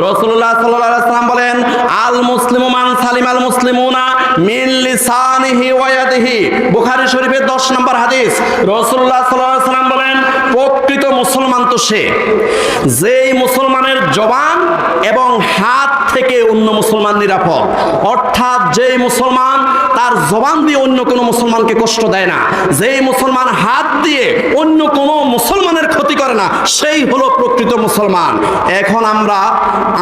রাসূলুল্লাহ সাল্লাল্লাহু আলাইহি ওয়াসাল্লাম বলেন, আল মুসলিমু মান সালিমাল মুসলিমুনা মিন লিসানিহি ওয়া ইয়াদিহি। বুখারী শরীফের 10 নম্বর হাদিস। রাসূলুল্লাহ সাল্লাল্লাহু আলাইহি ওয়াসাল্লাম বলেন, প্রকৃত মুসলমান তো সে যেই মুসলমানের জবান এবং হাত থেকে অন্য মুসলমান নিরাপদ। অর্থাৎ যেই মুসলমান তার জবান দিয়ে অন্য কোনো মুসলমানকে কষ্ট দেয় না, যেই মুসলমান হাত দিয়ে অন্য কোনো মুসলমানের ক্ষতি করে না, সেই হলো প্রকৃত মুসলমান। এখন আমরা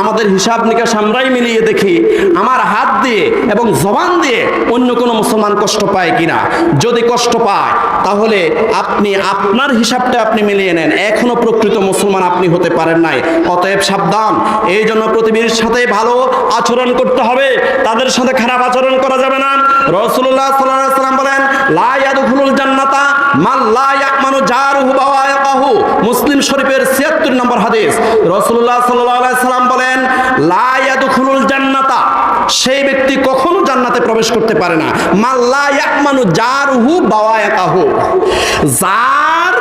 আমাদের হিসাব নিকাশ আমরাই মিলিয়ে দেখি, আমার হাত দিয়ে এবং জবান দিয়ে অন্য কোনো মুসলমান কষ্ট পায় কিনা। যদি কষ্ট পায় তাহলে আপনি আপনার হিসাবটা আপনি মিলিয়ে নেন, এখনো প্রকৃত মুসলমান আপনি হতে পারেন নাই। অতএব সাবধান। এই জন্য প্রতিবেশীর সাথে ভালো আচরণ করতে হবে, তাদের সাথে খারাপ আচরণ করা যাবে না। রাসূলুল্লাহ সাল্লাল্লাহু আলাইহি ওয়াসাল্লাম বলেন, লা ইয়াদখুলুল জান্নাতা মান লা ইয়ামানু জারুহু বাওয়াইকাহু। মুসলিম শরীফের ৭৬ নম্বর হাদিস। রাসূলুল্লাহ সাল্লাল্লাহু আলাইহি ওয়াসাল্লাম বলেন, লা ইয়াদখুলুল জান্নাতা, সেই ব্যক্তি কখনো জান্নাতে প্রবেশ করতে পারে না, মান লা ইয়ামানু জারুহু বাওয়াইকাহু, যার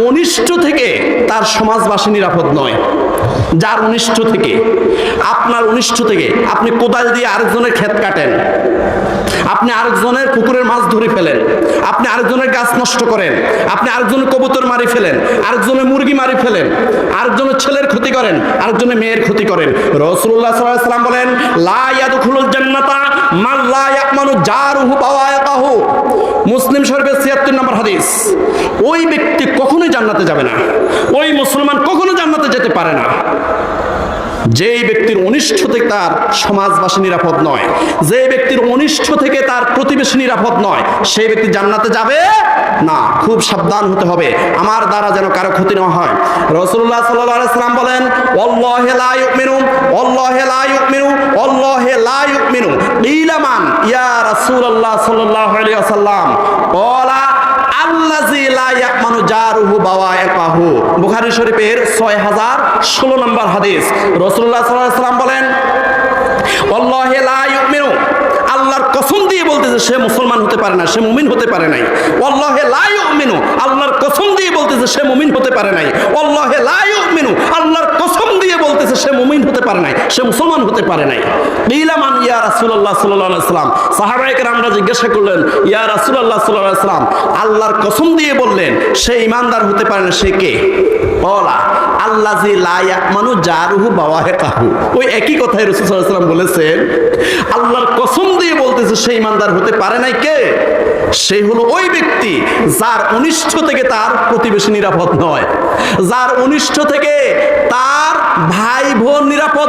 অনিষ্ট থেকে তার সমাজবাসী নিরাপদ নয়। যার অনিষ্ট থেকে, আপনার অনিষ্ট থেকে, আপনি কোদাল দিয়ে আরেকজনের ক্ষেত কাটেন, আপনি আরেকজনের পুকুরের মাছ ধরে ফেলেন, আপনি আরেকজনের গাছ নষ্ট করেন, আপনি আরেকজনের কবুতর মারি ফেলেন, আরেকজনের মুরগি মারি ফেলেন, আরেকজনের ছেলের ক্ষতি করেন, আরেকজনের মেয়ের ক্ষতি করেন। রাসূলুল্লাহ সাল্লাল্লাহু আলাইহি ওয়াসাল্লাম বলেন, লা ইয়াদখুলুল জান্নাতা মান লা ইয়ামানু জারুহু বাওয়াইকাহু। মুসলিম শরীফের ৭৬ নম্বর হাদিস। ওই ব্যক্তি কখনোই জান্নাতে যাবে না, ওই মুসলমান কখনো জান্নাতে যেতে পারে না যেই ব্যক্তির অনিষ্ট থেকে তার সমাজবাসী নিরাপদ নয়, যে ব্যক্তির অনিষ্ট থেকে তার প্রতিবেশী নিরাপদ নয়, সেই ব্যক্তি জান্নাতে যাবে না। খুব সাবধান হতে হবে আমার দ্বারা যেন কারো ক্ষতি না হয়। রাসূলুল্লাহ সাল্লাল্লাহু আলাইহি ওয়াসাল্লাম বলেন, ওয়াল্লাহি লা ইউমিনু, ওয়াল্লাহি লা ইউমিনু, ওয়াল্লাহি লা ইউমিনু। কিলা মান ইয়া রাসূলুল্লাহ সাল্লাল্লাহু আলাইহি ওয়াসাল্লাম? ক্বালা আল্লাযী লা ইয়ামানু জারুহু বাওয়াইকাহু। বুখারী শরীফের ৬০১৬ নম্বর হাদিস। রাসূলুল্লাহ সাল্লাল্লাহু আলাইহি ওয়াসাল্লাম বলেন, ওয়াল্লাহি লা ইউমিনু, আল্লাহর কসম দিয়ে বলতেছে সে মুসলমান হতে পারে না, সে মুমিন হতে পারে নাই। ওয়াল্লাহি লা ইউমিনু, আল্লাহর কসম দিয়ে বলতেছে সে মুমিন হতে পারে নাই। ওয়াল্লাহি লা ইউমিনু, আল্লাহর কসম দিয়ে বলতেছে সে মুমিন হতে পারে নাই, সে মুসলমান হতে পারে নাই। কিলা মান ইয়া রাসূলুল্লাহ সাল্লাল্লাহু আলাইহি ওয়াসাল্লাম? সাহাবায়ে কেরামরা জিজ্ঞাসা করলেন, ইয়া রাসূলুল্লাহ সাল্লাল্লাহু আলাইহি ওয়াসাল্লাম, আল্লাহর কসম দিয়ে বললেন সে ঈমানদার হতে পারে না, সে কে? বলা আল্লাযী লা ইয়ামানু জারুহু বাওয়াইকাহু। ওই একই কথাই রাসূল সাল্লাল্লাহু আলাইহি ওয়াসাল্লাম বলেছেন, আল্লাহর কসম দিয়ে বলতেছে সেই ঈমানদার হতে পারে নাই। কে? সে হলো ওই ব্যক্তি যার অনিষ্ট থেকে তার প্রতিবেশী নিরাপদ নয়, যার অনিষ্ট থেকে তার ভাই বোন নিরাপদ